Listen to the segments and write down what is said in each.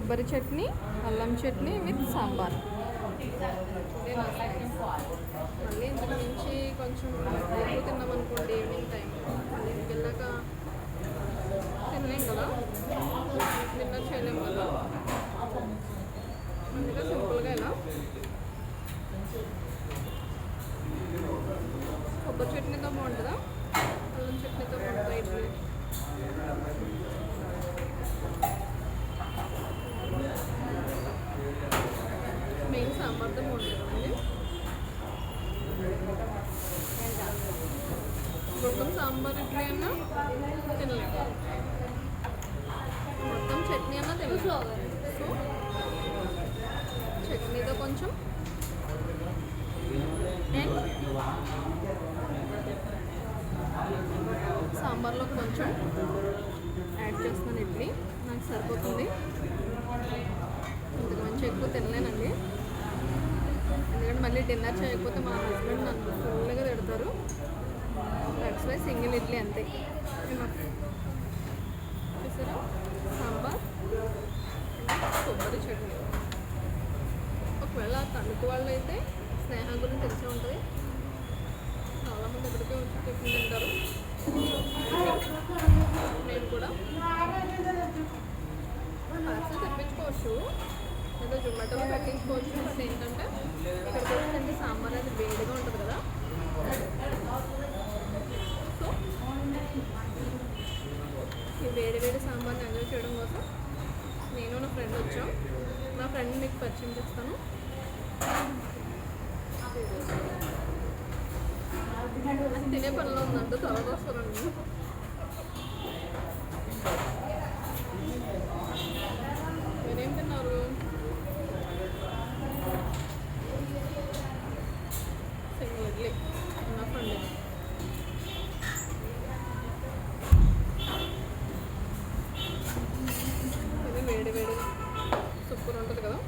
కొబ్బరి చట్నీ, అల్లం చట్నీ విత్ సాంబార్. మళ్ళీ ఇంతకు మించి కొంచెం ఎక్కువ తిన్నామనుకోండి ఈవినింగ్ టైం, మళ్ళీ ఇంటికి వెళ్ళాక తినలేం కదా, డిన్నర్ చేయలేము కదా. అందుకే సింపుల్గా ఇలా కొబ్బరి చట్నీతో బాగుంటుందా, అల్లం చట్నీతో బాగుంటుందా ఇడ్లీ? మెయిన్ సాంబార్తో బాగుంటుంది కదండి. మొత్తం సాంబార్ ఇడ్లీ అన్నా తినలేము, మొత్తం చట్నీ అన్నా తినలేము. సో చట్నీతో కొంచెం అండ్ సాంబార్లో కొంచెం యాడ్ చేస్తున్నాను. ఇడ్లీ నాకు సరిపోతుంది, ఇంతకు మంచి ఎక్కువ తినలేనండి. ఎందుకంటే మళ్ళీ డిన్నర్ చేయకపోతే మా హస్బెండ్ నన్ను ఫుల్గా తిడతారు. దట్స్ వై సింగిల్ ఇడ్లీ అంతే. చూసారా, సాంబార్ కొబ్బరి చట్నీ. ఒకవేళ తణుకు వాళ్ళు అయితే స్నేహ గురించి తెలిసే ఉంటుంది, చాలామంది ఎక్కడికే వచ్చి టిఫిన్ తింటారు. నేను కూడా పార్సల్ తెప్పించుకోవచ్చు లేదా జొమాటోలో పెట్టించుకోవచ్చు. అంటే ఏంటంటే ఇక్కడికి వచ్చిందంటే సాంబార్ అది వేడిగా ఉంటుంది కదా, సో ఈ వేడి వేడి సాంబార్ని ఎంజాయ్ చేయడం కోసం నేను నా ఫ్రెండ్ వచ్చాం. నా ఫ్రెండ్ మీకు పరిచయం చేస్తాను. తినే పనిలో ఉందంటే తర్వాత వస్తానండి. మీరేం తిన్నారు? సింగిల్ ఇడ్లీ నా ఫ్రెండ్. ఇది వేడి వేడిగా సూపర్ ఉంటుంది కదా.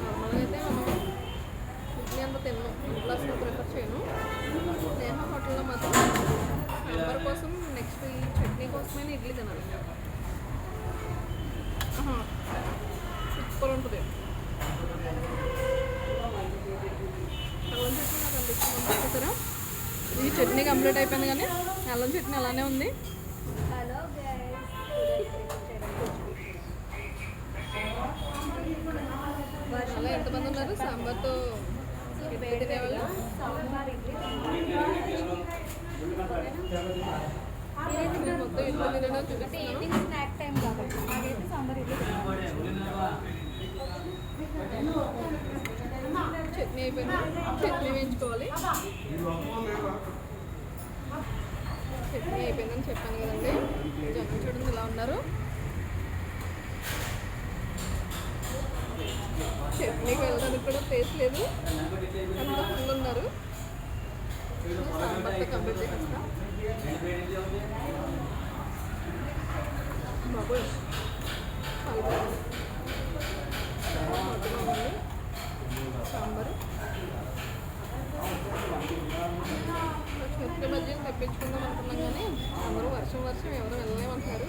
నార్మల్గా అయితే మనం ఇడ్లీ అంతా తిన్నాం, ఇంట్లో అసలు ప్రిఫర్ చేయను. స్నేహ హోటల్లో మాత్రం సాంబార్ కోసం నెక్స్ట్ ఈ చట్నీ కోసమైనా ఇడ్లీ తినాలి. సూపర్ ఉంటుంది. అల్లం చట్నీ నాకు అంత ఇష్టం చూసారా. ఈ చట్నీ కంప్లీట్ అయిపోయింది కానీ అల్లం చట్నీ అలానే ఉంది. అలా ఎంతమంది ఉన్నారు సాంబార్తో తినేవాళ్ళు? మొత్తం ఇడ్లీ తినడం చూపిస్తున్నాను. చట్నీ అయిపోయింది, చట్నీ వేయించుకోవాలి. చట్నీ అయిపోయిందని చెప్పాను కదండి. జనం చూడండి ఇలా ఉన్నారు. చట్నీకి వెళ్ళడానికి కూడా ప్లేస్ లేదు, అంత ఫుల్ ఉన్నారు. సాంబార్తో కంప్లీట్ చేసేస్తా. బాబోయ్ చాలా బాగుంది. సాంబారు చట్నీ మధ్య తెప్పించుకుందాం అనుకున్నాం కానీ అందరూ వర్షం ఎవరు వెళ్ళలేమంటున్నారు.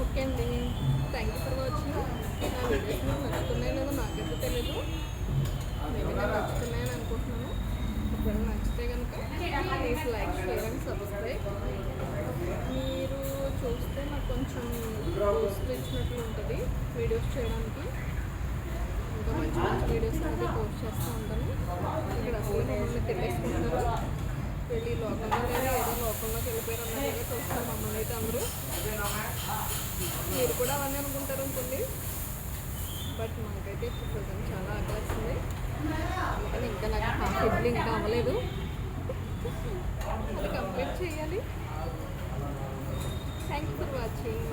ఓకే అండి, థ్యాంక్ యూ ఫర్ వాచింగ్. నా వీడియోస్ మీకు నచ్చుతున్నాయో లేదో నాకైతే తెలీదు, మేబీ నాకు నచ్చుతున్నాయని అనుకుంటున్నాను. ఒకవేళ నచ్చితే కనుక please like, share and subscribe. మీరు చూస్తే నాకు కొంచెం బూస్ట్ ఇచ్చినట్లు ఉంటుంది వీడియోస్ చేయడానికి. ఇంకా మంచి మంచి వీడియోస్ అనేది పోస్ట్ చేస్తూ ఉంటాను. ఇక్కడ అసలు మమ్మల్ని తెలియసుకుంటారు, వెళ్ళి లోకల్లో లేదా ఏదో లోకల్లోకి వెళ్ళిపోయారు అన్నట్టుగా చూస్తారు మమ్మల్ని అయితే అందరూ. మీరు కూడా అవన్నీ అనుకుంటారు అనుకోండి, బట్ మనకైతే ప్రజెంట్ చాలా ఆకలిస్తుంది. అందుకని ఇంకా నాకు హాఫ్ ఇడ్లీ ఇంకా అవ్వలేదు, అది కంప్లీట్ చేయాలి. Thank you for watching.